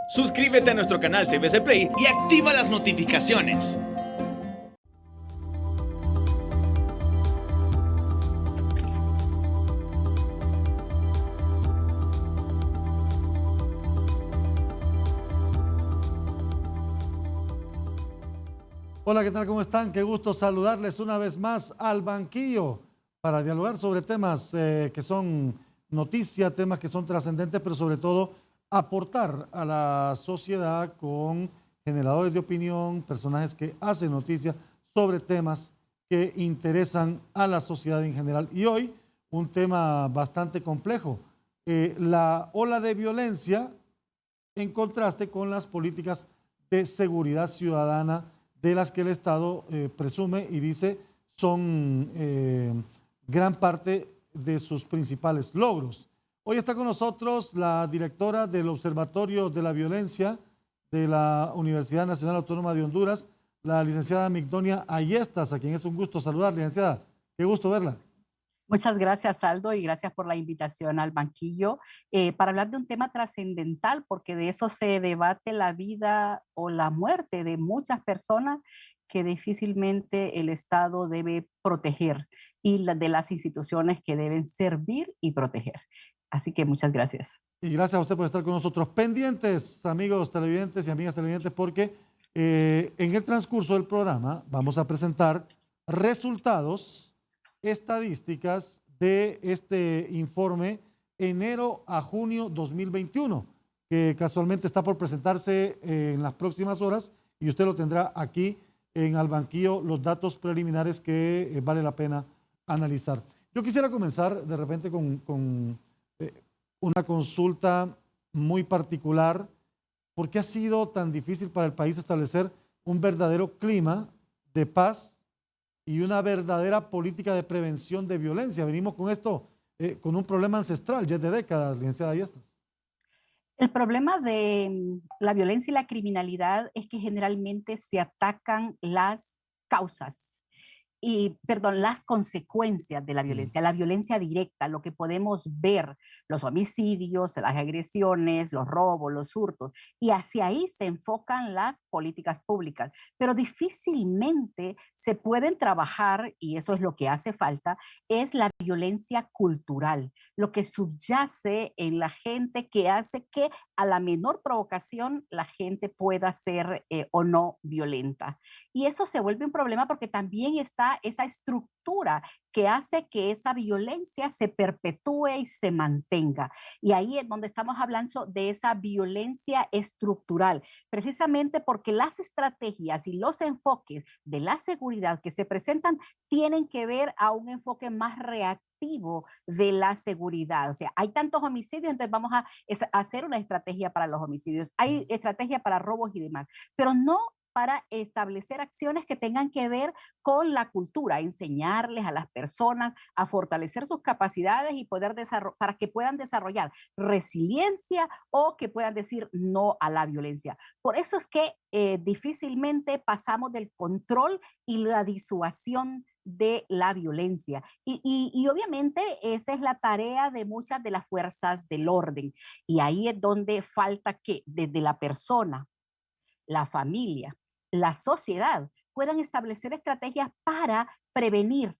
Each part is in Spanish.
Suscríbete a nuestro canal TVC Play y activa las notificaciones. Hola, ¿qué tal? ¿Cómo están? Qué gusto saludarles una vez más al banquillo para dialogar sobre temas que son noticia, temas que son trascendentes, pero sobre todo aportar a la sociedad con generadores de opinión, personajes que hacen noticia sobre temas que interesan a la sociedad en general. Y hoy un tema bastante complejo, la ola de violencia en contraste con las políticas de seguridad ciudadana de las que el Estado presume y dice son gran parte de sus principales logros. Hoy está con nosotros la directora del Observatorio de la Violencia de la Universidad Nacional Autónoma de Honduras, la licenciada Migdonia Ayestas, a quien es un gusto saludar, licenciada. Qué gusto verla. Muchas gracias, Aldo, y gracias por la invitación al banquillo para hablar de un tema trascendental, porque de eso se debate la vida o la muerte de muchas personas que difícilmente el Estado debe proteger y de las instituciones que deben servir y proteger. Así que muchas gracias. Y gracias a usted por estar con nosotros. Pendientes, amigos televidentes y amigas televidentes, porque en el transcurso del programa vamos a presentar resultados estadísticas de este informe enero a junio 2021, que casualmente está por presentarse en las próximas horas y usted lo tendrá aquí en Al Banquillo, los datos preliminares que vale la pena analizar. Yo quisiera comenzar de repente con una consulta muy particular. ¿Por qué ha sido tan difícil para el país establecer un verdadero clima de paz y una verdadera política de prevención de violencia? Venimos con esto, con un problema ancestral, ya de décadas, licenciada Ayestas. El problema de la violencia y la criminalidad es que generalmente se atacan las causas las consecuencias de la violencia directa, lo que podemos ver, los homicidios, las agresiones, los robos, los hurtos, y hacia ahí se enfocan las políticas públicas, pero difícilmente se pueden trabajar, y eso es lo que hace falta, es la violencia cultural, lo que subyace en la gente que hace que a la menor provocación la gente pueda ser o no violenta. Y eso se vuelve un problema porque también está esa estructura que hace que esa violencia se perpetúe y se mantenga. Y ahí es donde estamos hablando de esa violencia estructural, precisamente porque las estrategias y los enfoques de la seguridad que se presentan tienen que ver a un enfoque más reactivo de la seguridad. O sea, hay tantos homicidios, entonces vamos a hacer una estrategia para los homicidios. Hay estrategia para robos y demás, pero no para establecer acciones que tengan que ver con la cultura, enseñarles a las personas a fortalecer sus capacidades y poder para que puedan desarrollar resiliencia o que puedan decir no a la violencia. Por eso es que difícilmente pasamos del control y la disuasión de la violencia. Y obviamente esa es la tarea de muchas de las fuerzas del orden. Y ahí es donde falta que desde la persona, la familia, la sociedad puedan establecer estrategias para prevenir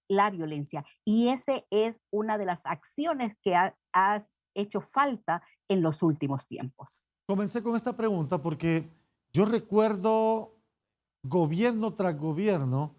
la violencia. Y esa es una de las acciones que has hecho falta en los últimos tiempos. Comencé con esta pregunta porque yo recuerdo gobierno tras gobierno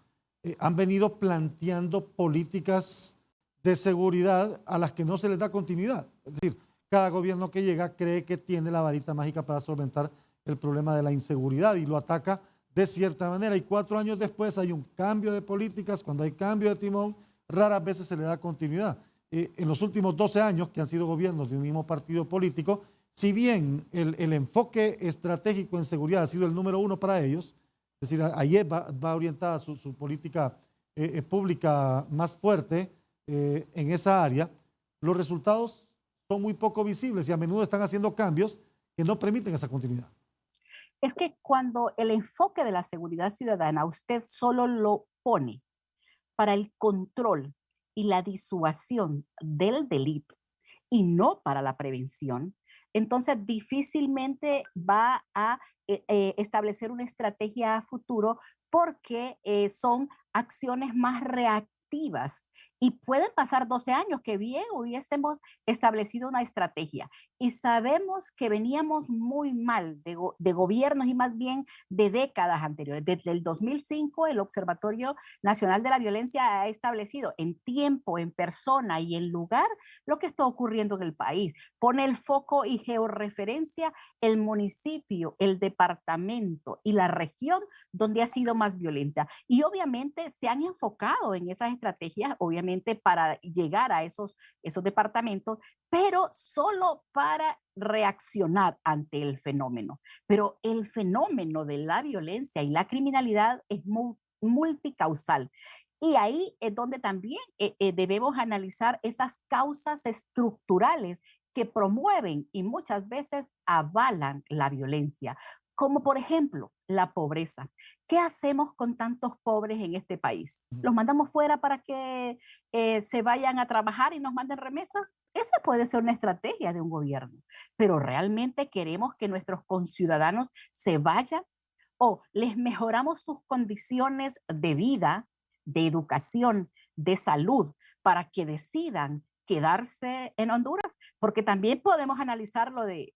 han venido planteando políticas de seguridad a las que no se les da continuidad. Es decir, cada gobierno que llega cree que tiene la varita mágica para solventar el problema de la inseguridad y lo ataca de cierta manera. Y 4 años después hay un cambio de políticas, cuando hay cambio de timón, raras veces se le da continuidad. En los últimos 12 años, que han sido gobiernos de un mismo partido político, si bien el enfoque estratégico en seguridad ha sido el número 1 para ellos, es decir, ahí va orientada su política pública más fuerte en esa área, los resultados son muy poco visibles y a menudo están haciendo cambios que no permiten esa continuidad. Es que cuando el enfoque de la seguridad ciudadana usted solo lo pone para el control y la disuasión del delito y no para la prevención, entonces difícilmente va a establecer una estrategia a futuro porque son acciones más reactivas. Y pueden pasar 12 años que bien hubiésemos establecido una estrategia. Y sabemos que veníamos muy mal de gobiernos y más bien de décadas anteriores. Desde el 2005, el Observatorio Nacional de la Violencia ha establecido en tiempo, en persona y en lugar lo que está ocurriendo en el país. Pone el foco y georreferencia el municipio, el departamento y la región donde ha sido más violenta. Y obviamente se han enfocado en esas estrategias, obviamente para llegar a esos departamentos, pero solo para reaccionar ante el fenómeno. Pero el fenómeno de la violencia y la criminalidad es multicausal. Y ahí es donde también debemos analizar esas causas estructurales que promueven y muchas veces avalan la violencia, como por ejemplo la pobreza. ¿Qué hacemos con tantos pobres en este país? ¿Los mandamos fuera para que se vayan a trabajar y nos manden remesas? Esa puede ser una estrategia de un gobierno, pero ¿realmente queremos que nuestros conciudadanos se vayan? ¿O les mejoramos sus condiciones de vida, de educación, de salud, para que decidan quedarse en Honduras? Porque también podemos analizar lo de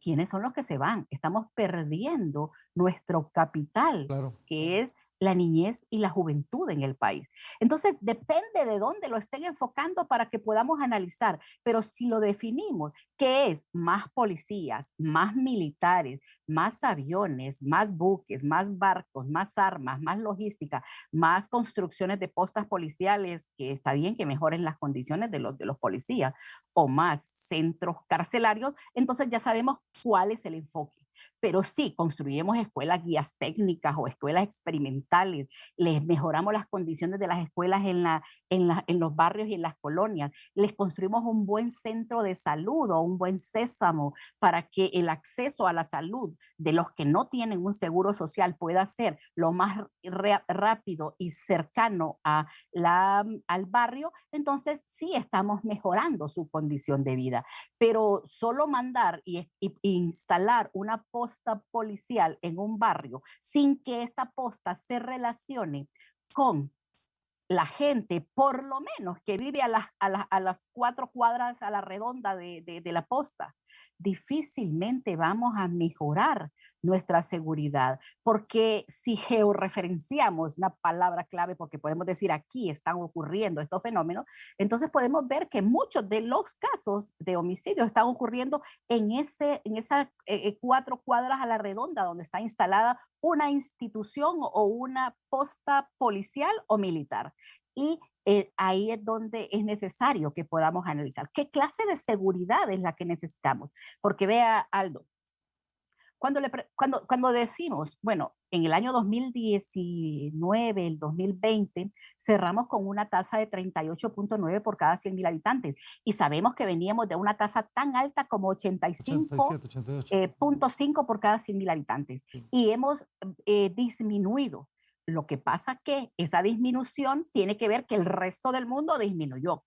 quiénes son los que se van. Estamos perdiendo nuestro capital, Claro. que es la niñez y la juventud en el país. Entonces, depende de dónde lo estén enfocando para que podamos analizar. Pero si lo definimos, ¿qué es? Más policías, más militares, más aviones, más buques, más barcos, más armas, más logística, más construcciones de postas policiales, que está bien que mejoren las condiciones de los policías, o más centros carcelarios, entonces ya sabemos cuál es el enfoque. Pero sí, construimos escuelas guías técnicas o escuelas experimentales, les mejoramos las condiciones de las escuelas en los barrios y en las colonias, les construimos un buen centro de salud o un buen sésamo para que el acceso a la salud de los que no tienen un seguro social pueda ser lo más rápido y cercano al barrio, entonces sí estamos mejorando su condición de vida. Pero solo mandar y instalar una posta policial en un barrio sin que esta posta se relacione con la gente, por lo menos que vive a las 4 cuadras a la redonda de la posta, difícilmente vamos a mejorar nuestra seguridad, porque si georreferenciamos una palabra clave, porque podemos decir aquí están ocurriendo estos fenómenos, entonces podemos ver que muchos de los casos de homicidio están ocurriendo en esas 4 cuadras a la redonda donde está instalada una institución o una posta policial o militar. Y ahí es donde es necesario que podamos analizar qué clase de seguridad es la que necesitamos. Porque vea, Aldo, cuando decimos, bueno, en el año 2019, el 2020, cerramos con una tasa de 38.9 por cada 100.000 habitantes. Y sabemos que veníamos de una tasa tan alta como 85.5 por cada 100.000 habitantes. Sí. Y hemos disminuido. Lo que pasa que esa disminución tiene que ver que el resto del mundo disminuyó,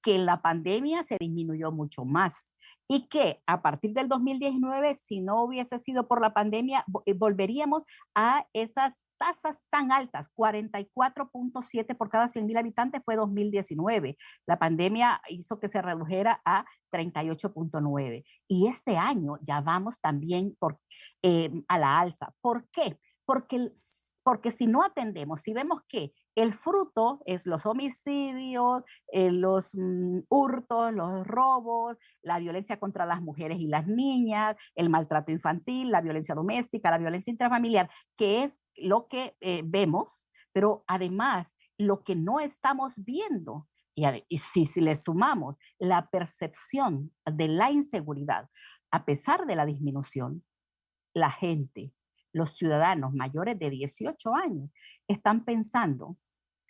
que en la pandemia se disminuyó mucho más y que a partir del 2019, si no hubiese sido por la pandemia, volveríamos a esas tasas tan altas. 44.7 por cada 100.000 habitantes fue 2019. La pandemia hizo que se redujera a 38.9. Y este año ya vamos también a la alza. ¿Por qué? Porque si no atendemos, si vemos que el fruto es los homicidios, los hurtos, los robos, la violencia contra las mujeres y las niñas, el maltrato infantil, la violencia doméstica, la violencia intrafamiliar, que es lo que vemos, pero además lo que no estamos viendo, y si le sumamos la percepción de la inseguridad, a pesar de la disminución, la gente, los ciudadanos mayores de 18 años, están pensando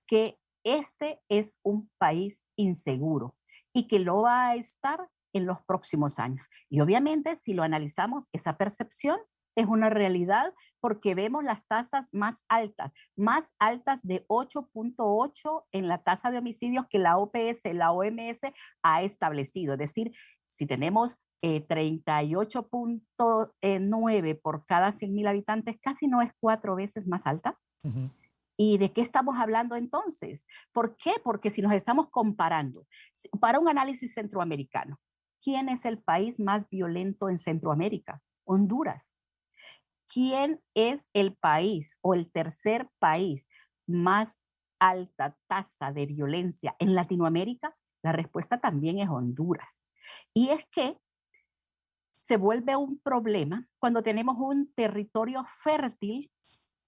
que este es un país inseguro y que lo va a estar en los próximos años. Y obviamente, si lo analizamos, esa percepción es una realidad porque vemos las tasas más altas de 8.8 en la tasa de homicidios que la OPS, la OMS ha establecido. Es decir, si tenemos 38.9 por cada 100.000 habitantes, casi no es 4 veces más alta. Ujú. ¿Y de qué estamos hablando entonces? ¿Por qué? Porque si nos estamos comparando, para un análisis centroamericano, ¿quién es el país más violento en Centroamérica? Honduras. ¿Quién es el país o el tercer país más alta tasa de violencia en Latinoamérica? La respuesta también es Honduras. Y es que se vuelve un problema cuando tenemos un territorio fértil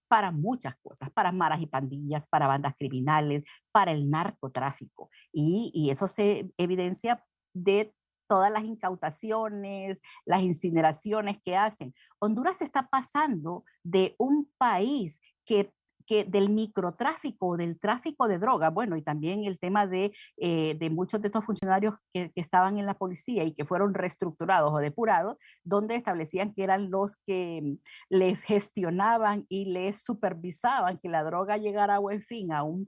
para muchas cosas, para maras y pandillas, para bandas criminales, para el narcotráfico. Y eso se evidencia de todas las incautaciones, las incineraciones que hacen. Honduras está pasando de un país que del microtráfico, del tráfico de drogas, bueno, y también el tema de muchos de estos funcionarios que estaban en la policía y que fueron reestructurados o depurados, donde establecían que eran los que les gestionaban y les supervisaban que la droga llegara a buen fin a un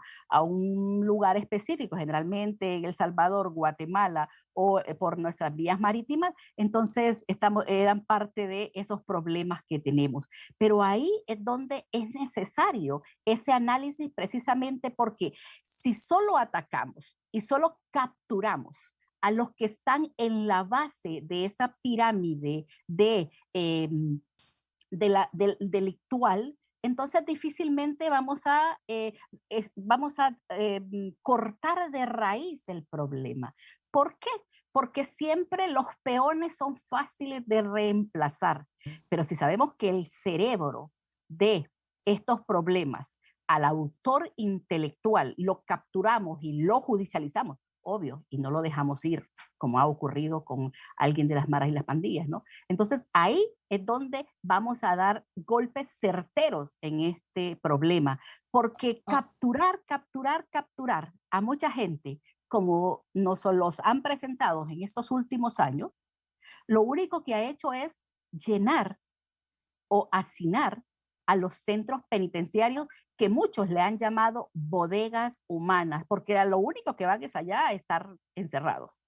lugar específico, generalmente en El Salvador, Guatemala o por nuestras vías marítimas. Entonces eran parte de esos problemas que tenemos. Pero ahí es donde es necesario ese análisis, precisamente porque si solo atacamos y solo capturamos a los que están en la base de esa pirámide del delictual, entonces difícilmente vamos a cortar de raíz el problema. ¿Por qué? Porque siempre los peones son fáciles de reemplazar, pero si sabemos que el cerebro de estos problemas al autor intelectual lo capturamos y lo judicializamos, obvio, y no lo dejamos ir, como ha ocurrido con alguien de las maras y las pandillas, ¿no? Entonces ahí es donde vamos a dar golpes certeros en este problema, porque capturar a mucha gente, como nos los han presentado en estos últimos años, lo único que ha hecho es llenar o hacinar a los centros penitenciarios que muchos le han llamado bodegas humanas, porque a lo único que van es allá a estar encerrados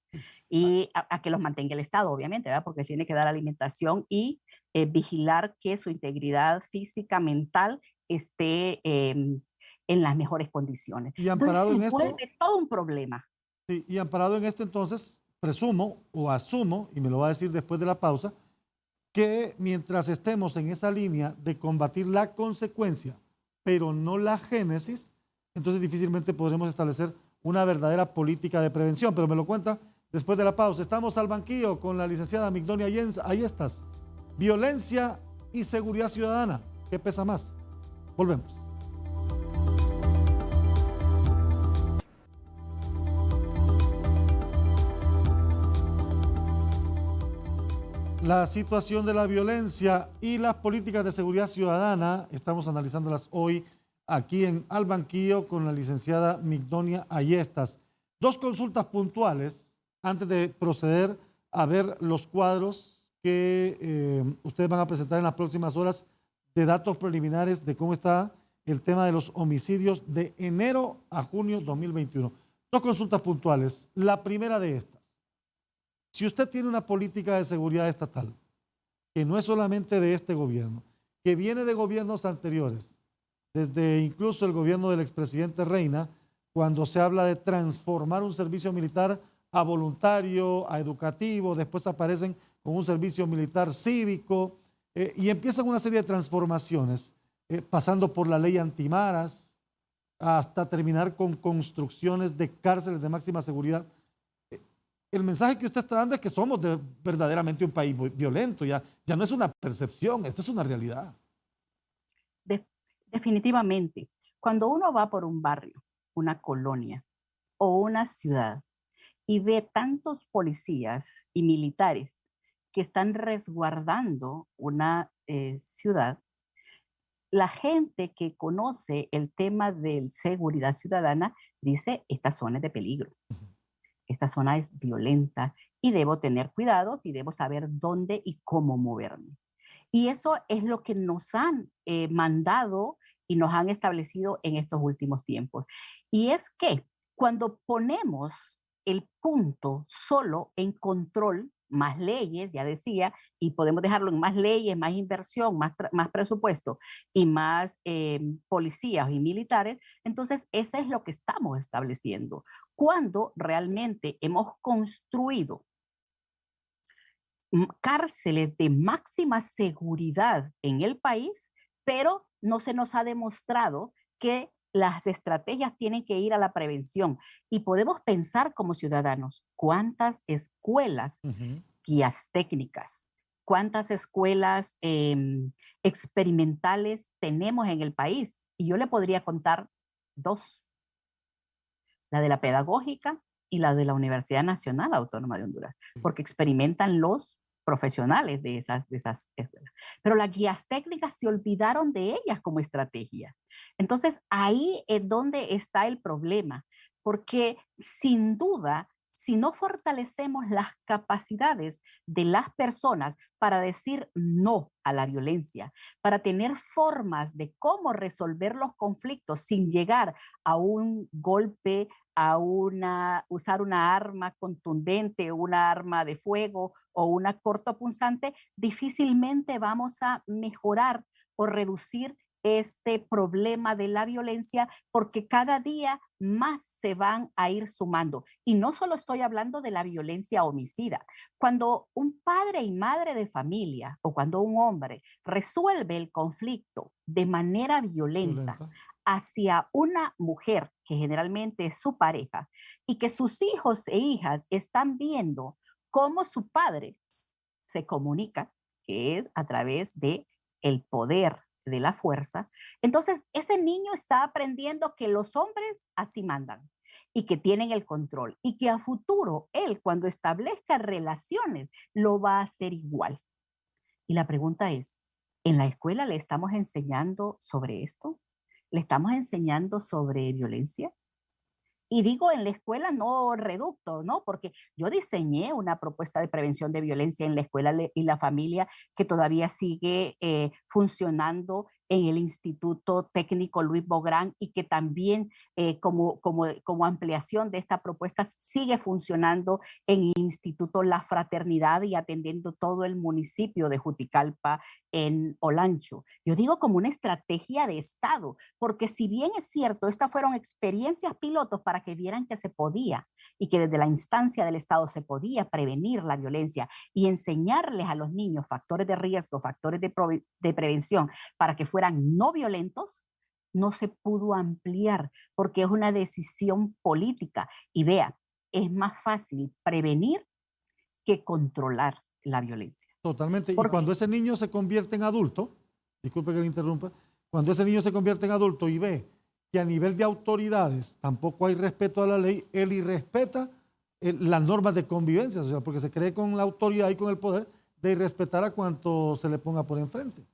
y a que los mantenga el Estado, obviamente, ¿verdad? Porque tiene que dar alimentación y vigilar que su integridad física, mental esté en las mejores condiciones. Y Entonces amparado se en esto, vuelve todo un problema. sí, y amparado en esto, entonces, presumo o asumo, y me lo va a decir después de la pausa, que mientras estemos en esa línea de combatir la consecuencia, pero no la génesis, entonces difícilmente podremos establecer una verdadera política de prevención. Pero me lo cuenta después de la pausa. Estamos al banquillo con la licenciada Migdonia Jens. Ahí estás. Violencia y seguridad ciudadana. ¿Qué pesa más? Volvemos. La situación de la violencia y las políticas de seguridad ciudadana, estamos analizándolas hoy aquí en Al Banquillo con la licenciada Migdonia Ayestas. Dos consultas puntuales antes de proceder a ver los cuadros que ustedes van a presentar en las próximas horas de datos preliminares de cómo está el tema de los homicidios de enero a junio 2021. Dos consultas puntuales. La primera de estas. Si usted tiene una política de seguridad estatal, que no es solamente de este gobierno, que viene de gobiernos anteriores, desde incluso el gobierno del expresidente Reina, cuando se habla de transformar un servicio militar a voluntario, a educativo, después aparecen con un servicio militar cívico, y empiezan una serie de transformaciones, pasando por la ley antimaras, hasta terminar con construcciones de cárceles de máxima seguridad. El mensaje que usted está dando es que somos verdaderamente un país muy violento, ya no es una percepción, esto es una realidad. Definitivamente, cuando uno va por un barrio, una colonia o una ciudad y ve tantos policías y militares que están resguardando una ciudad, la gente que conoce el tema de seguridad ciudadana dice, esta zona es de peligro. Esta zona es violenta y debo tener cuidados y debo saber dónde y cómo moverme. Y eso es lo que nos han mandado y nos han establecido en estos últimos tiempos. Y es que cuando ponemos el punto solo en control más leyes, ya decía, y podemos dejarlo en más leyes, más inversión, más presupuesto y más policías y militares, entonces eso es lo que estamos estableciendo. Cuando realmente hemos construido cárceles de máxima seguridad en el país, pero no se nos ha demostrado que las estrategias tienen que ir a la prevención. Y podemos pensar como ciudadanos, ¿cuántas escuelas, guías técnicas, cuántas escuelas experimentales tenemos en el país? Y yo le podría contar dos: la de la pedagógica y la de la Universidad Nacional Autónoma de Honduras, porque experimentan los profesionales de esas escuelas. Pero las guías técnicas se olvidaron de ellas como estrategia. Entonces, ahí es donde está el problema, porque sin duda, si no fortalecemos las capacidades de las personas para decir no a la violencia, para tener formas de cómo resolver los conflictos sin llegar a un golpe, usar una arma contundente, una arma de fuego o una cortopunzante, difícilmente vamos a mejorar o reducir este problema de la violencia, porque cada día más se van a ir sumando. Y no solo estoy hablando de la violencia homicida. Cuando un padre y madre de familia o cuando un hombre resuelve el conflicto de manera violenta hacia una mujer, que generalmente es su pareja, y que sus hijos e hijas están viendo cómo su padre se comunica, que es a través de el poder de la fuerza, entonces ese niño está aprendiendo que los hombres así mandan y que tienen el control y que a futuro él, cuando establezca relaciones, lo va a hacer igual. Y la pregunta es, ¿en la escuela le estamos enseñando sobre esto? ¿Le estamos enseñando sobre violencia? Y digo en la escuela, no reducto, ¿no? Porque yo diseñé una propuesta de prevención de violencia en la escuela y la familia que todavía sigue funcionando en el Instituto Técnico Luis Bográn y que también como ampliación de esta propuesta sigue funcionando en el Instituto La Fraternidad y atendiendo todo el municipio de Juticalpa en Olancho. Yo digo como una estrategia de Estado, porque si bien es cierto, estas fueron experiencias pilotos para que vieran que se podía y que desde la instancia del Estado se podía prevenir la violencia y enseñarles a los niños factores de riesgo, factores de prevención para que fueran no violentos, no se pudo ampliar porque es una decisión política. Y vea, es más fácil prevenir que controlar la violencia. Totalmente. Y cuando ese niño se convierte en adulto, disculpe que le interrumpa, cuando ese niño se convierte en adulto y ve que a nivel de autoridades tampoco hay respeto a la ley, él irrespeta las normas de convivencia, o sea, porque se cree con la autoridad y con el poder de irrespetar a cuanto se le ponga por enfrente.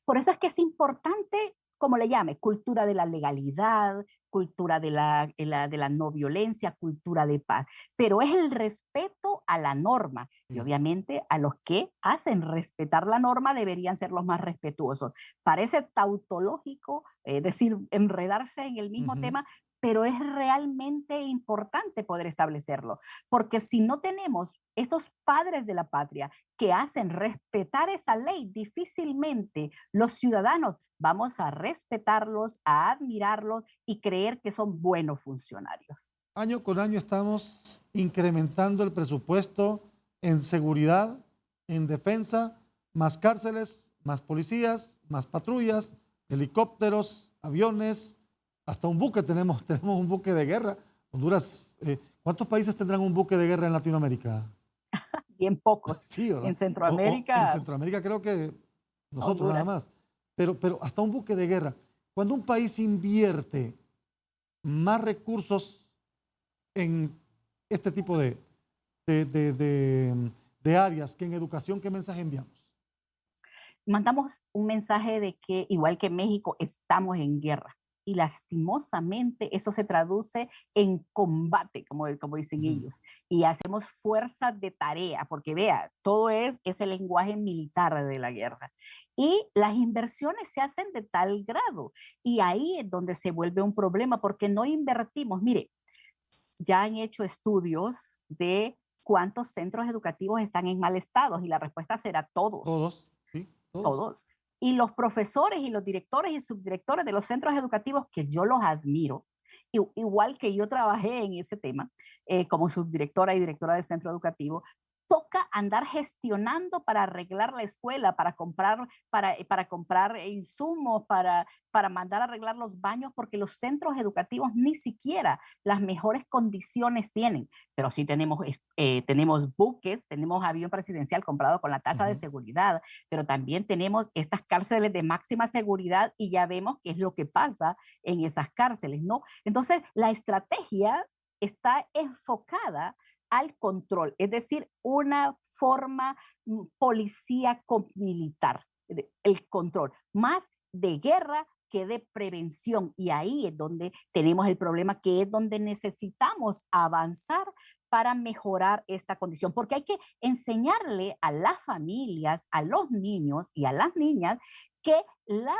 Por eso es que es importante, como le llame, cultura de la legalidad, cultura de la no violencia, cultura de paz, pero es el respeto a la norma y obviamente a los que hacen respetar la norma deberían ser los más respetuosos. Parece tautológico, decir, enredarse en el mismo tema, pero es realmente importante poder establecerlo, porque si no tenemos esos padres de la patria que hacen respetar esa ley, difícilmente los ciudadanos vamos a respetarlos, a admirarlos y creer que son buenos funcionarios. Año con año estamos incrementando el presupuesto en seguridad, en defensa, más cárceles, más policías, más patrullas, helicópteros, aviones, hasta un buque tenemos un buque de guerra. Honduras, ¿cuántos países tendrán un buque de guerra en Latinoamérica? Bien pocos. Sí, ¿verdad? En Centroamérica. En Centroamérica creo que nosotros Honduras. nada más. Pero hasta un buque de guerra. Cuando un país invierte más recursos en este tipo de áreas que en educación, ¿qué mensaje enviamos? Mandamos un mensaje de que, igual que México, estamos en guerra. Y lastimosamente eso se traduce en combate, como dicen ellos. Y hacemos fuerzas de tarea, porque vea, todo es ese lenguaje militar de la guerra. Y las inversiones se hacen de tal grado. Y ahí es donde se vuelve un problema, porque no invertimos. Mire, ya han hecho estudios de ¿cuántos centros educativos están en mal estado? Y la respuesta será todos. Todos, sí, todos. Todos. Y los profesores y los directores y subdirectores de los centros educativos, que yo los admiro, igual que yo trabajé en ese tema como subdirectora y directora de centro educativo, toca andar gestionando para arreglar la escuela, para comprar insumos, para mandar a arreglar los baños, porque los centros educativos ni siquiera las mejores condiciones tienen. Pero sí tenemos buques, tenemos avión presidencial comprado con la tasa de seguridad, pero también tenemos estas cárceles de máxima seguridad y ya vemos qué es lo que pasa en esas cárceles, ¿no? Entonces, la estrategia está enfocada al control, es decir, una forma policíaco-militar, el control, más de guerra que de prevención. Y ahí es donde tenemos el problema, que es donde necesitamos avanzar para mejorar esta condición, porque hay que enseñarle a las familias, a los niños y a las niñas que la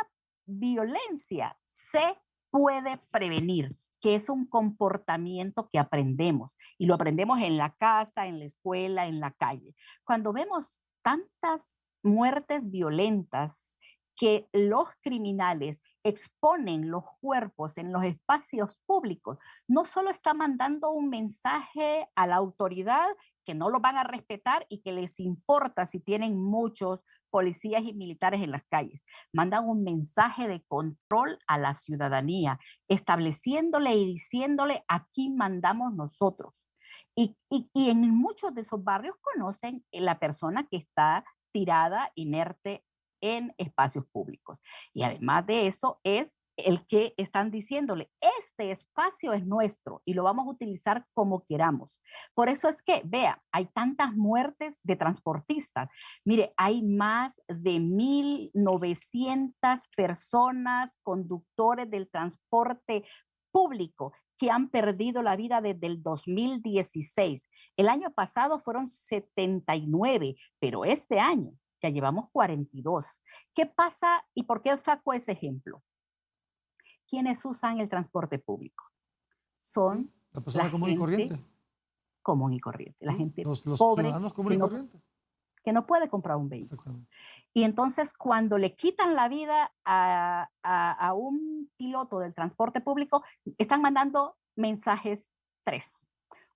violencia se puede prevenir, que es un comportamiento que aprendemos y lo aprendemos en la casa, en la escuela, en la calle. Cuando vemos tantas muertes violentas que los criminales exponen los cuerpos en los espacios públicos, no solo está mandando un mensaje a la autoridad que no lo van a respetar y que les importa si tienen muchos policías y militares en las calles, mandan un mensaje de control a la ciudadanía, estableciéndole y diciéndole: aquí mandamos nosotros. Y en muchos de esos barrios conocen la persona que está tirada, inerte en espacios públicos. Y además de eso es el que están diciéndole: este espacio es nuestro y lo vamos a utilizar como queramos. Por eso es que, vea, hay tantas muertes de transportistas. Mire, hay más de 1,900 personas, conductores del transporte público, que han perdido la vida desde el 2016. El año pasado fueron 79, pero este año ya llevamos 42. ¿Qué pasa y por qué saco ese ejemplo? ¿Quiénes usan el transporte público? Son la persona común y corriente. Común y corriente, la gente los pobre ciudadanos comunes y corrientes. Que no puede comprar un vehículo. Y entonces, cuando le quitan la vida a un piloto del transporte público, están mandando mensajes 3.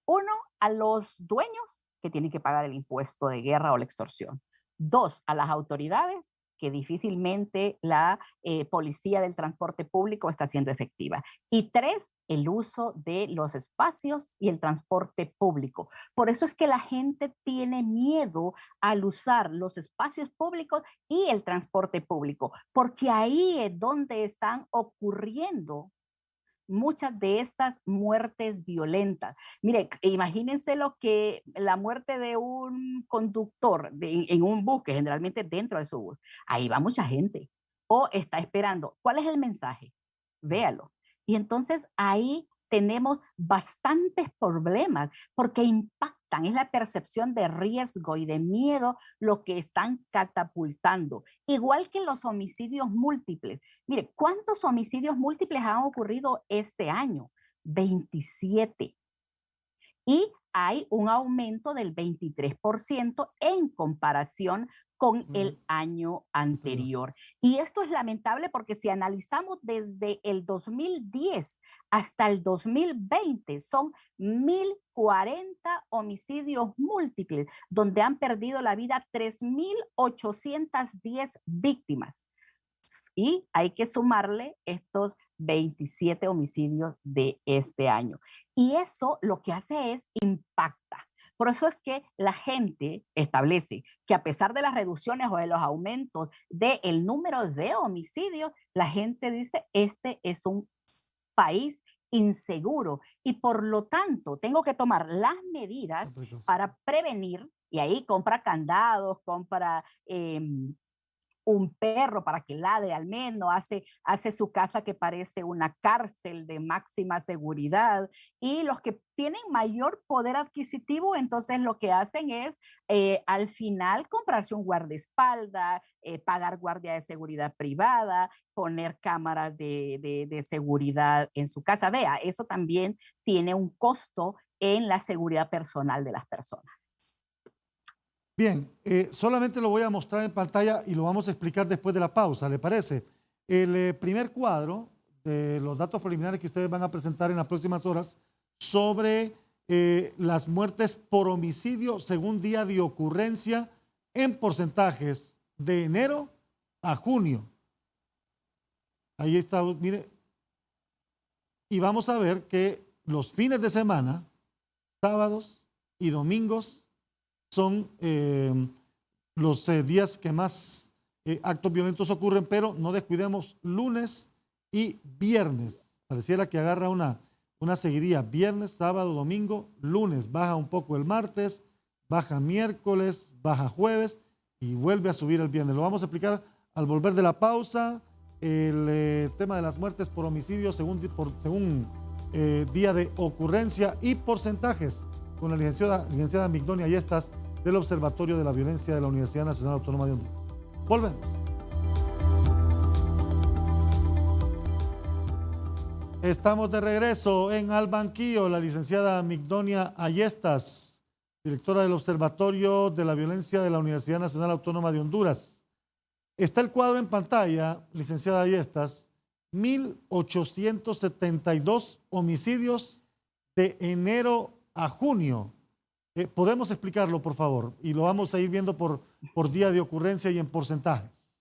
Uno, a los dueños, que tienen que pagar el impuesto de guerra o la extorsión. 2, a las autoridades, que difícilmente la policía del transporte público está siendo efectiva. Y 3, el uso de los espacios y el transporte público. Por eso es que la gente tiene miedo al usar los espacios públicos y el transporte público, porque ahí es donde están ocurriendo muchas de estas muertes violentas. Mire, imagínense la muerte de un conductor en un bus, que generalmente dentro de su bus. Ahí va mucha gente. O está esperando. ¿Cuál es el mensaje? Véalo. Y entonces ahí tenemos bastantes problemas porque impactan, es la percepción de riesgo y de miedo lo que están catapultando. Igual que los homicidios múltiples. Mire, ¿cuántos homicidios múltiples han ocurrido este año? 27. Y hay un aumento del 23% en comparación con el año anterior. Y esto es lamentable porque si analizamos desde el 2010 hasta el 2020, son 1,040 homicidios múltiples, donde han perdido la vida 3,810 víctimas. Y hay que sumarle estos 27 homicidios de este año. Y eso lo que hace es impacta. Por eso es que la gente establece que a pesar de las reducciones o de los aumentos del número de homicidios, la gente dice: este es un país inseguro y por lo tanto tengo que tomar las medidas para prevenir, y ahí compra candados, compra un perro para que ladre al menos, hace su casa que parece una cárcel de máxima seguridad. Y los que tienen mayor poder adquisitivo, entonces lo que hacen es al final comprarse un guardaespaldas, pagar guardia de seguridad privada, poner cámaras de seguridad en su casa. Vea, eso también tiene un costo en la seguridad personal de las personas. Bien, solamente lo voy a mostrar en pantalla y lo vamos a explicar después de la pausa, ¿le parece? El primer cuadro de los datos preliminares que ustedes van a presentar en las próximas horas sobre las muertes por homicidio según día de ocurrencia en porcentajes de enero a junio. Ahí está, mire. Y vamos a ver que los fines de semana, sábados y domingos, son los días que más actos violentos ocurren, pero no descuidemos lunes y viernes. Pareciera que agarra una seguidilla, viernes, sábado, domingo, lunes, baja un poco el martes, baja miércoles, baja jueves y vuelve a subir el viernes. Lo vamos a explicar al volver de la pausa, el tema de las muertes por homicidio según día de ocurrencia y porcentajes con la licenciada Migdonia Ayestas del Observatorio de la Violencia de la Universidad Nacional Autónoma de Honduras. Volvemos. Estamos de regreso en Al Banquillo. La licenciada Migdonia Ayestas, directora del Observatorio de la Violencia de la Universidad Nacional Autónoma de Honduras. Está el cuadro en pantalla, licenciada Ayestas, 1.872 homicidios de enero a junio. ¿Podemos explicarlo, por favor? Y lo vamos a ir viendo por día de ocurrencia y en porcentajes.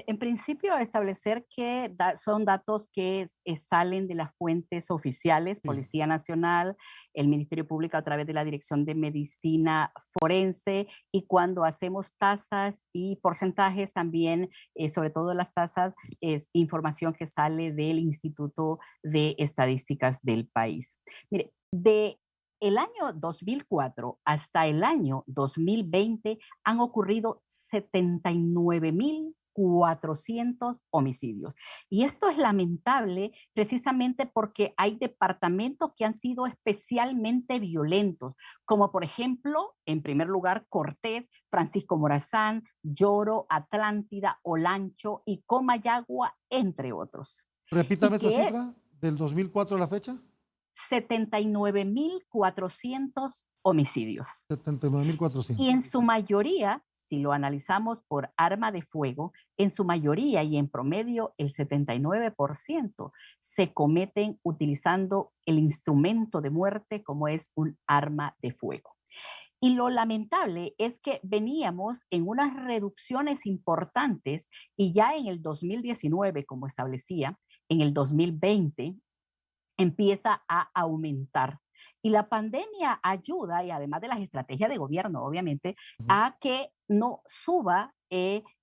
En principio, establecer que son datos que salen de las fuentes oficiales, Policía Nacional, el Ministerio Público a través de la Dirección de Medicina Forense, y cuando hacemos tasas y porcentajes también, sobre todo las tasas, es información que sale del Instituto de Estadísticas del país. Mire, de el año 2004 hasta el año 2020 han ocurrido 79.400 homicidios. Y esto es lamentable precisamente porque hay departamentos que han sido especialmente violentos, como por ejemplo, en primer lugar, Cortés, Francisco Morazán, Lloro, Atlántida, Olancho y Comayagua, entre otros. Repítame esa cifra del 2004 a la fecha. 79.400 homicidios. 79.400. Y en su mayoría, si lo analizamos por arma de fuego, en su mayoría y en promedio el 79% se cometen utilizando el instrumento de muerte como es un arma de fuego. Y lo lamentable es que veníamos en unas reducciones importantes y ya en el 2019, como establecía, en el 2020, empieza a aumentar. Y la pandemia ayuda, y además de las estrategias de gobierno, obviamente, a que no suba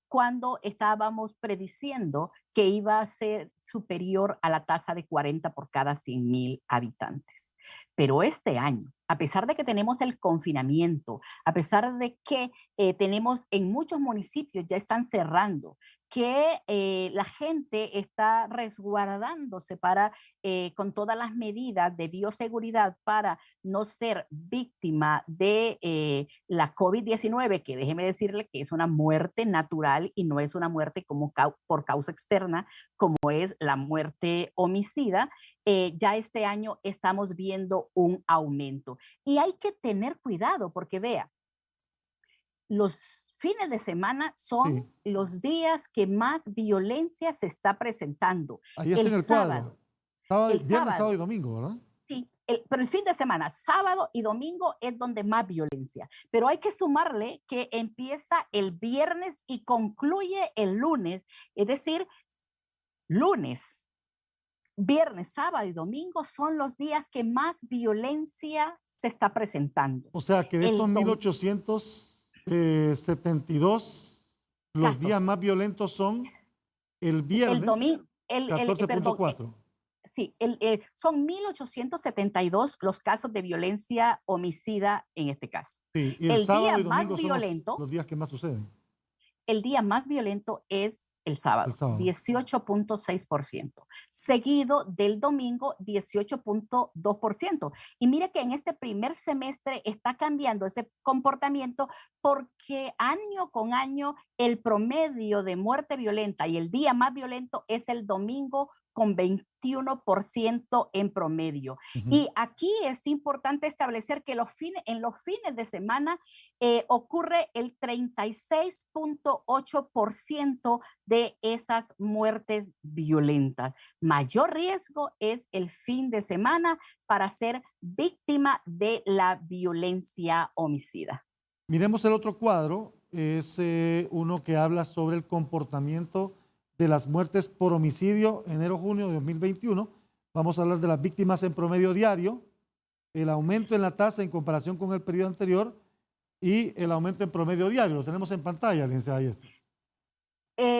cuando estábamos prediciendo que iba a ser superior a la tasa de 40 por cada 100,000 habitantes. Pero este año, a pesar de que tenemos el confinamiento, a pesar de que tenemos en muchos municipios ya están cerrando, que la gente está resguardándose con todas las medidas de bioseguridad para no ser víctima de la COVID-19, que déjeme decirle que es una muerte natural y no es una muerte por causa externa, como es la muerte homicida. Ya este año estamos viendo un aumento. Y hay que tener cuidado porque vea, los fines de semana son los días que más violencia se está presentando. Ahí está en el cuadro. Viernes, sábado y domingo, ¿verdad? Sí, pero el fin de semana, sábado y domingo es donde más violencia. Pero hay que sumarle que empieza el viernes y concluye el lunes. Es decir, lunes, viernes, sábado y domingo son los días que más violencia se está presentando. O sea que de estos 1.872, los días más violentos son el viernes, el domingo, 14.4. Sí, son 1.872 los casos de violencia homicida en este caso. Sí, y el sábado día y domingo más son violento, los días que más suceden. el día más violento es el El sábado, sábado. 18.6%, seguido del domingo, 18.2%. Y mire que en este primer semestre está cambiando ese comportamiento porque año con año el promedio de muerte violenta y el día más violento es el domingo con 21% en promedio. Ujú. Y aquí es importante establecer que en los fines de semana ocurre el 36.8% de esas muertes violentas. Mayor riesgo es el fin de semana para ser víctima de la violencia homicida. Miremos el otro cuadro, es uno que habla sobre el comportamiento de las muertes por homicidio enero-junio de 2021. Vamos a hablar de las víctimas en promedio diario, el aumento en la tasa en comparación con el periodo anterior y el aumento en promedio diario. Lo tenemos en pantalla, licenciada Yestes.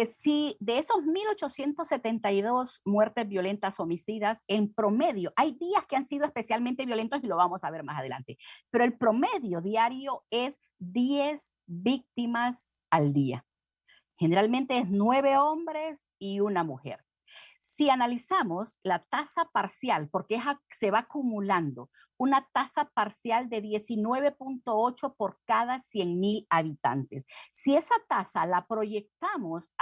Si de esos 1.872 muertes violentas homicidas en promedio, hay días que han sido especialmente violentos y lo vamos a ver más adelante, pero el promedio diario es 10 víctimas al día. Generalmente es 9 hombres y una mujer. Si analizamos la tasa parcial, porque se va acumulando, una tasa parcial de 19.8 por cada 100.000 habitantes. Si esa tasa la proyectamos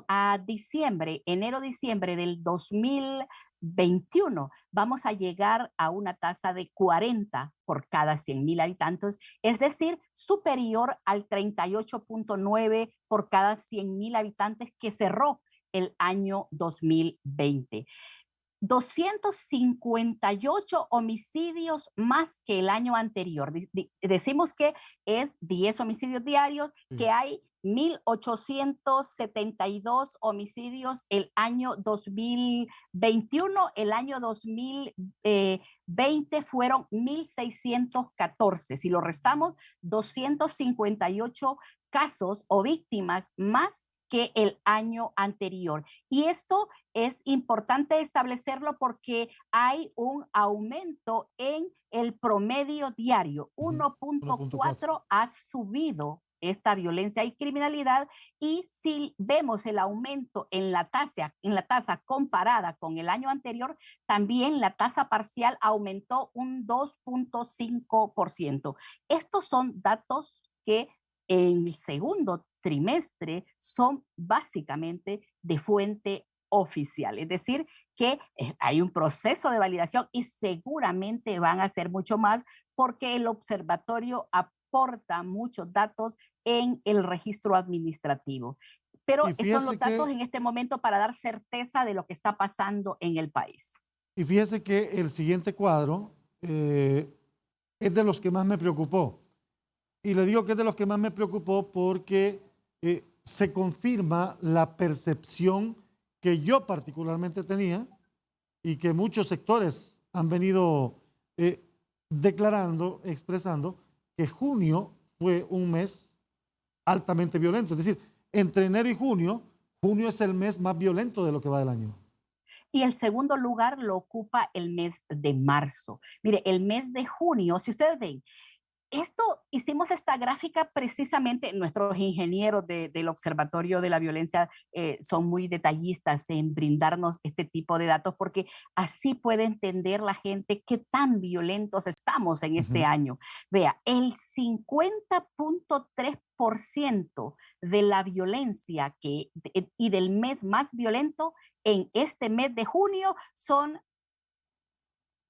a diciembre, enero-diciembre del 2021, vamos a llegar a una tasa de 40 por cada 100.000 habitantes, es decir, superior al 38.9 por cada 100.000 habitantes que cerró el año 2020. 258 homicidios más que el año anterior. Decimos que es 10 homicidios diarios, que hay 1.872 homicidios el año 2021, el año 2020 fueron 1.614. Si lo restamos, 258 casos o víctimas más que el año anterior. Y esto es importante establecerlo porque hay un aumento en el promedio diario. 1.4 ha subido esta violencia y criminalidad, y si vemos el aumento en la tasa comparada con el año anterior, también la tasa parcial aumentó un 2.5%. Estos son datos que en el segundo trimestre son básicamente de fuente oficial, es decir, que hay un proceso de validación y seguramente van a ser mucho más porque el observatorio aporta muchos datos en el registro administrativo. Pero son los datos en este momento para dar certeza de lo que está pasando en el país. Y fíjese que el siguiente cuadro es de los que más me preocupó. Y le digo que es de los que más me preocupó porque se confirma la percepción que yo particularmente tenía y que muchos sectores han venido declarando, expresando, que junio fue un mes altamente violento. Es decir, entre enero y junio es el mes más violento de lo que va del año. Y el segundo lugar lo ocupa el mes de marzo. Mire, el mes de junio, si ustedes ven, hicimos esta gráfica precisamente, nuestros ingenieros del Observatorio de la Violencia son muy detallistas en brindarnos este tipo de datos porque así puede entender la gente qué tan violentos estamos en este año. Vea, el 50.3% de la violencia y del mes más violento en este mes de junio son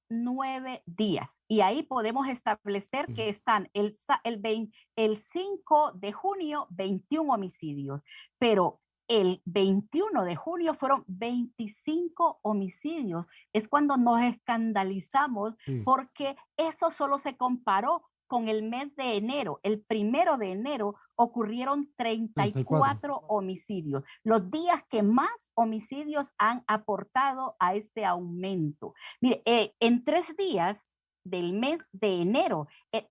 9 días. Y ahí podemos establecer que están el 5 de junio, 21 homicidios, pero el 21 de junio fueron 25 homicidios. Es cuando nos escandalizamos porque eso solo se comparó con el mes de enero. El 1 de enero ocurrieron 34 homicidios, los días que más homicidios han aportado a este aumento. Mire, en 3 días del mes de enero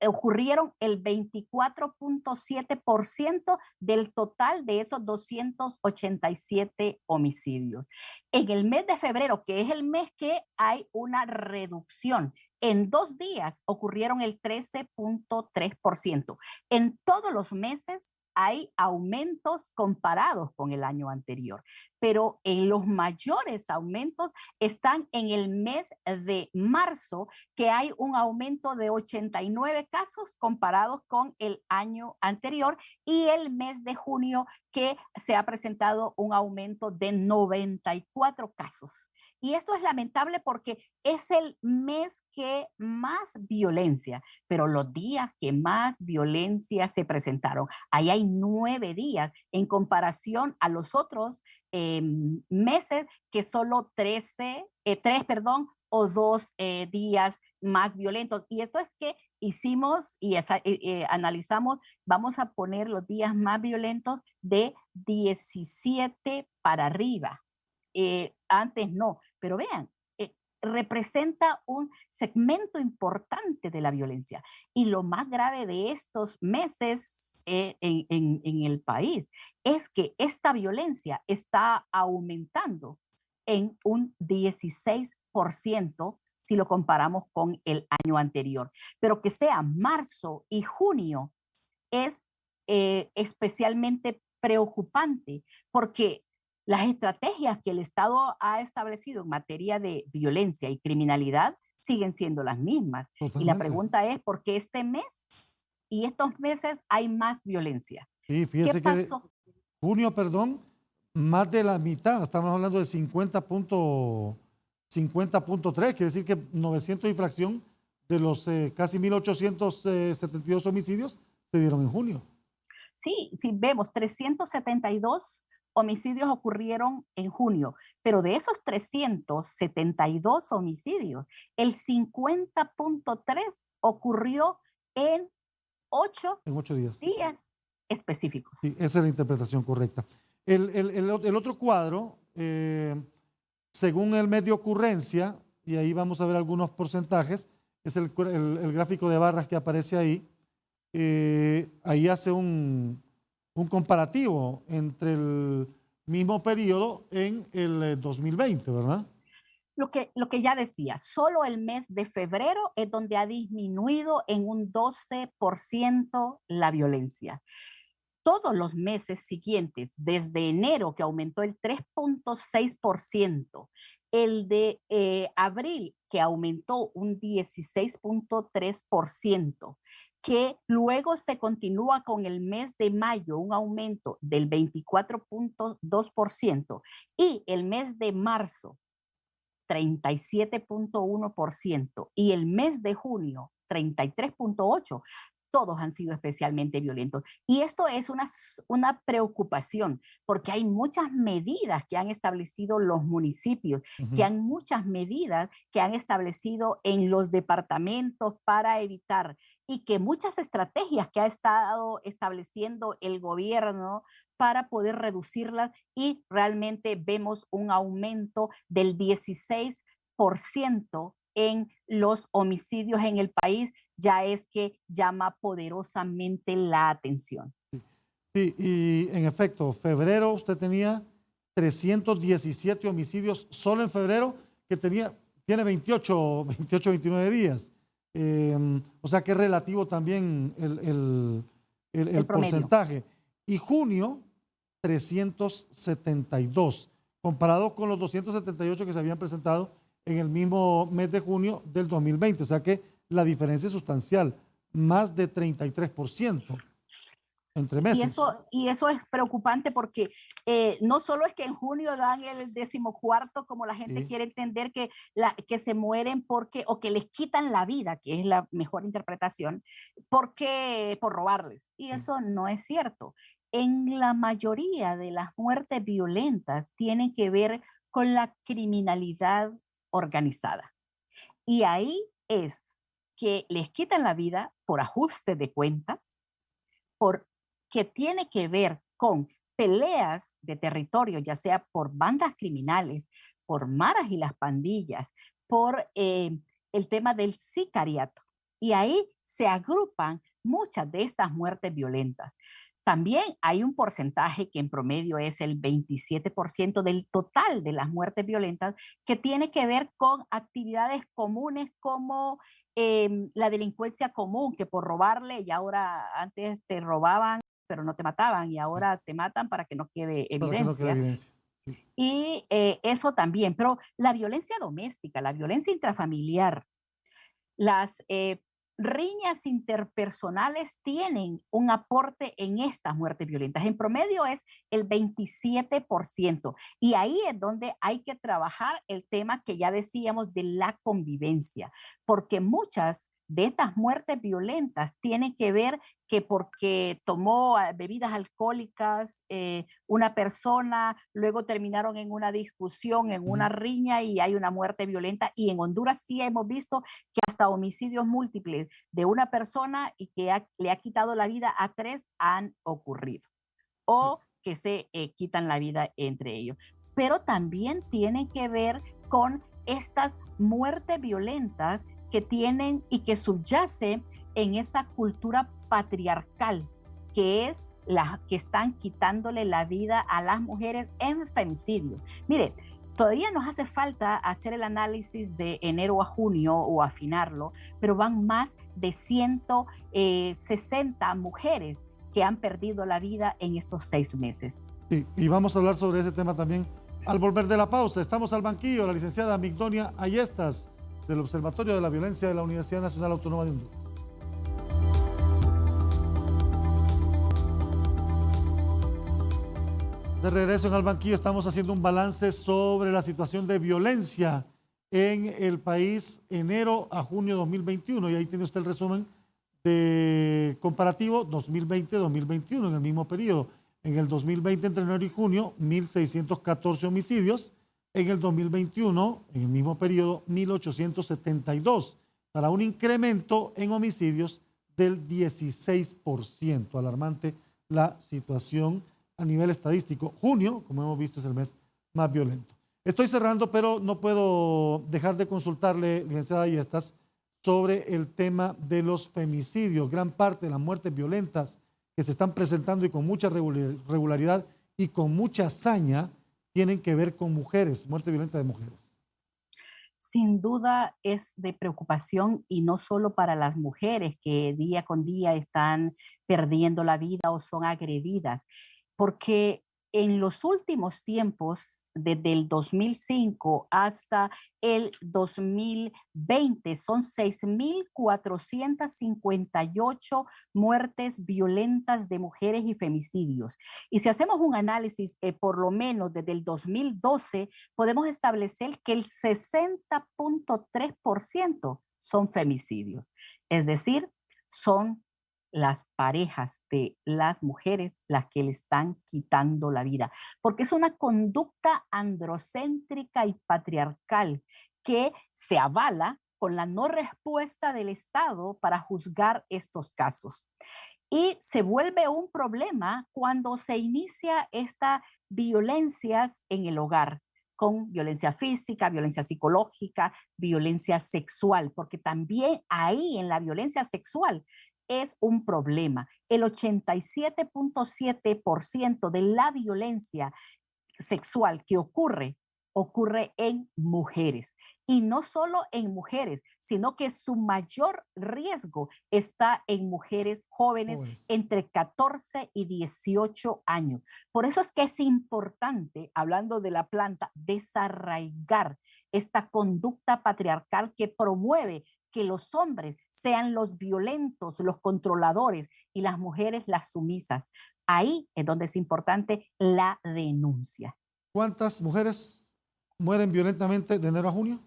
ocurrieron el 24.7% del total de esos 287 homicidios. En el mes de febrero, que es el mes que hay una reducción, en 2 días ocurrieron el 13.3%. En todos los meses hay aumentos comparados con el año anterior, pero en los mayores aumentos están en el mes de marzo, que hay un aumento de 89 casos comparados con el año anterior, y el mes de junio, que se ha presentado un aumento de 94 casos. Y esto es lamentable porque es el mes que más violencia, pero los días que más violencia se presentaron. Ahí hay 9 días en comparación a los otros meses, que solo 3, perdón, o 2 días más violentos. Y esto es que hicimos y analizamos, vamos a poner los días más violentos de 17 para arriba. Antes no, pero vean, representa un segmento importante de la violencia. Y lo más grave de estos meses en el país es que esta violencia está aumentando en un 16% si lo comparamos con el año anterior. Pero que sea marzo y junio es especialmente preocupante, porque las estrategias que el Estado ha establecido en materia de violencia y criminalidad siguen siendo las mismas. Y la Totalmente. pregunta es, ¿por qué este mes y estos meses hay más violencia? Sí, ¿Qué fíjese que pasó? junio, perdón, más de la mitad, estamos hablando de 50.3, quiere decir que 900 infracción de los casi 1.872 homicidios se dieron en junio. Sí, sí, vemos 372 homicidios ocurrieron en junio, pero de esos 372 homicidios, el 50.3 ocurrió en 8 En 8 días. días específicos. Sí, esa es la interpretación correcta. El otro cuadro, según el mes de ocurrencia, y ahí vamos a ver algunos porcentajes, es el gráfico de barras que aparece ahí. Ahí hace un comparativo entre el mismo periodo en el 2020, ¿verdad? Lo que ya decía, solo el mes de febrero es donde ha disminuido en un 12% la violencia. Todos los meses siguientes, desde enero, que aumentó el 3.6%, el de abril, que aumentó un 16.3%, que luego se continúa con el mes de mayo, un aumento del 24.2%, y el mes de marzo, 37.1%, y el mes de junio, 33.8%. Todos han sido especialmente violentos. Y esto es una preocupación, porque hay muchas medidas que han establecido los municipios, que hay muchas medidas que han establecido en los departamentos para evitar, y que muchas estrategias que ha estado estableciendo el gobierno para poder reducirlas, y realmente vemos un aumento del 16% en los homicidios en el país. Ya es que llama poderosamente la atención. Sí, y en efecto, febrero usted tenía 317 homicidios solo en febrero, que tiene 29 días. O sea que es relativo también el porcentaje. Y junio, 372, comparado con los 278 que se habían presentado en el mismo mes de junio del 2020. O sea que la diferencia es sustancial, más de 33% entre meses. Y eso es preocupante, porque no solo es que en junio dan el 14º, como la gente quiere entender, que se mueren porque, o que les quitan la vida, que es la mejor interpretación, por robarles. Y eso no es cierto. En la mayoría de las muertes violentas tienen que ver con la criminalidad organizada. Y ahí es que les quitan la vida por ajuste de cuentas, que tiene que ver con peleas de territorio, ya sea por bandas criminales, por maras y las pandillas, por el tema del sicariato. Y ahí se agrupan muchas de estas muertes violentas. También hay un porcentaje que en promedio es el 27% del total de las muertes violentas, que tiene que ver con actividades comunes como la delincuencia común, que por robarle, y ahora antes te robaban pero no te mataban y ahora te matan para que no quede para que no quede evidencia. evidencia. Sí. Y eso también, pero la violencia doméstica, la violencia intrafamiliar, las riñas interpersonales tienen un aporte en estas muertes violentas. En promedio es el 27%. Y ahí es donde hay que trabajar el tema que ya decíamos de la convivencia, porque muchas de estas muertes violentas tienen que ver que porque tomó bebidas alcohólicas una persona, luego terminaron en una discusión, en una riña y hay una muerte violenta. Y en Honduras sí hemos visto que hasta homicidios múltiples de una persona y que le ha quitado la vida a 3 han ocurrido. O que se quitan la vida entre ellos. Pero también tiene que ver con estas muertes violentas que tienen y que subyace en esa cultura patriarcal, que es la que están quitándole la vida a las mujeres en femicidio. Mire, todavía nos hace falta hacer el análisis de enero a junio o afinarlo, pero van más de 160 mujeres que han perdido la vida en estos 6 meses. Sí, y vamos a hablar sobre ese tema también al volver de la pausa. Estamos al banquillo, la licenciada Migdonia Ayestas, del Observatorio de la Violencia de la Universidad Nacional Autónoma de Honduras. De regreso en Al Banquillo, estamos haciendo un balance sobre la situación de violencia en el país enero a junio de 2021. Y ahí tiene usted el resumen de comparativo 2020-2021 en el mismo periodo. En el 2020, entre enero y junio, 1.614 homicidios. En el 2021, en el mismo periodo, 1.872, para un incremento en homicidios del 16%. Alarmante la situación a nivel estadístico. Junio, como hemos visto, es el mes más violento. Estoy cerrando, pero no puedo dejar de consultarle, licenciada Ayestas, sobre el tema de los femicidios. Gran parte de las muertes violentas que se están presentando y con mucha regularidad y con mucha hazaña tienen que ver con mujeres, muerte violenta de mujeres. Sin duda es de preocupación y no solo para las mujeres que día con día están perdiendo la vida o son agredidas, porque en los últimos tiempos, desde el 2005 hasta el 2020, son 6.458 muertes violentas de mujeres y femicidios. Y si hacemos un análisis, por lo menos desde el 2012, podemos establecer que el 60.3% son femicidios. Es decir, son las parejas de las mujeres las que le están quitando la vida, porque es una conducta androcéntrica y patriarcal que se avala con la no respuesta del Estado para juzgar estos casos. Y se vuelve un problema cuando se inicia estas violencias en el hogar, con violencia física, violencia psicológica, violencia sexual, porque también ahí en la violencia sexual es un problema. El 87.7% de la violencia sexual que ocurre en mujeres. Y no solo en mujeres, sino que su mayor riesgo está en mujeres jóvenes entre 14 y 18 años. Por eso es que es importante, hablando de la planta, desarraigar esta conducta patriarcal que promueve que los hombres sean los violentos, los controladores y las mujeres las sumisas. Ahí es donde es importante la denuncia. ¿Cuántas mujeres mueren violentamente de enero a junio?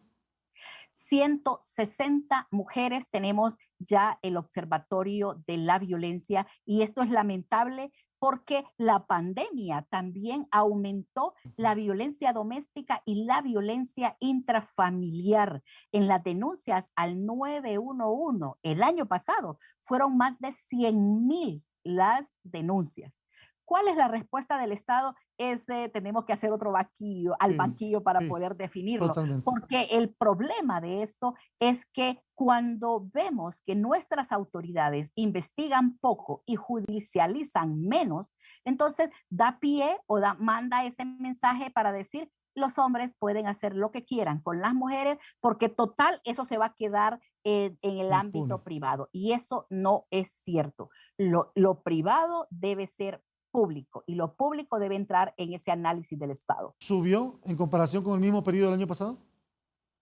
160 mujeres tenemos ya el Observatorio de la Violencia y esto es lamentable porque la pandemia también aumentó la violencia doméstica y la violencia intrafamiliar. En las denuncias al 911 el año pasado fueron más de 100,000 las denuncias. ¿Cuál es la respuesta del Estado? Tenemos que hacer otro banquillo, banquillo para poder definirlo. Totalmente. Porque el problema de esto es que cuando vemos que nuestras autoridades investigan poco y judicializan menos, entonces da pie o manda ese mensaje para decir los hombres pueden hacer lo que quieran con las mujeres porque total eso se va a quedar en el ámbito privado y eso no es cierto. Lo privado debe ser público y lo público debe entrar en ese análisis del Estado. ¿Subió en comparación con el mismo periodo del año pasado?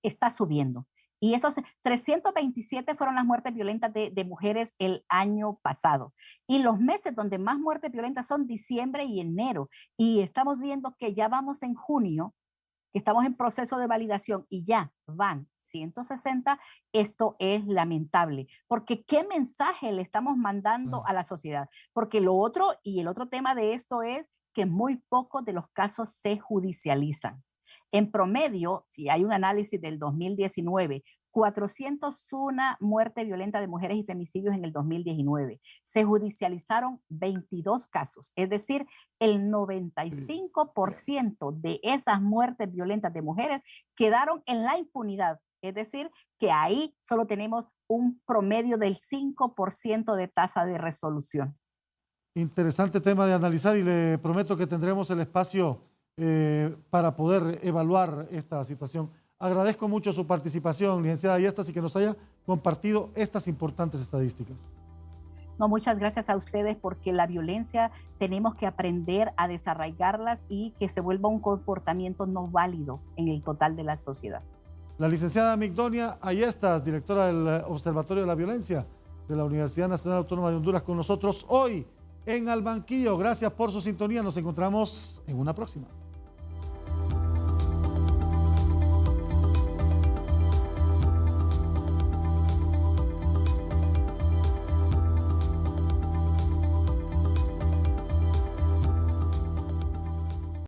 Está subiendo. Y esos 327 fueron las muertes violentas de mujeres el año pasado. Y los meses donde más muertes violentas son diciembre y enero. Y estamos viendo que ya vamos en junio, que estamos en proceso de validación y ya van 160. Esto es lamentable. Porque ¿qué mensaje le estamos mandando a la sociedad? Porque lo otro, y el otro tema de esto es que muy pocos de los casos se judicializan. En promedio, si hay un análisis del 2019, 401 muertes violentas de mujeres y femicidios en el 2019. Se judicializaron 22 casos, es decir, el 95% de esas muertes violentas de mujeres quedaron en la impunidad. Es decir, que ahí solo tenemos un promedio del 5% de tasa de resolución. Interesante tema de analizar y le prometo que tendremos el espacio para poder evaluar esta situación. Agradezco mucho su participación, licenciada Yestas, y que nos haya compartido estas importantes estadísticas. No, muchas gracias a ustedes porque la violencia tenemos que aprender a desarraigarlas y que se vuelva un comportamiento no válido en el total de la sociedad. La licenciada Migdonia Ayestas, directora del Observatorio de la Violencia de la Universidad Nacional Autónoma de Honduras, con nosotros hoy en Al Banquillo. Gracias por su sintonía. Nos encontramos en una próxima.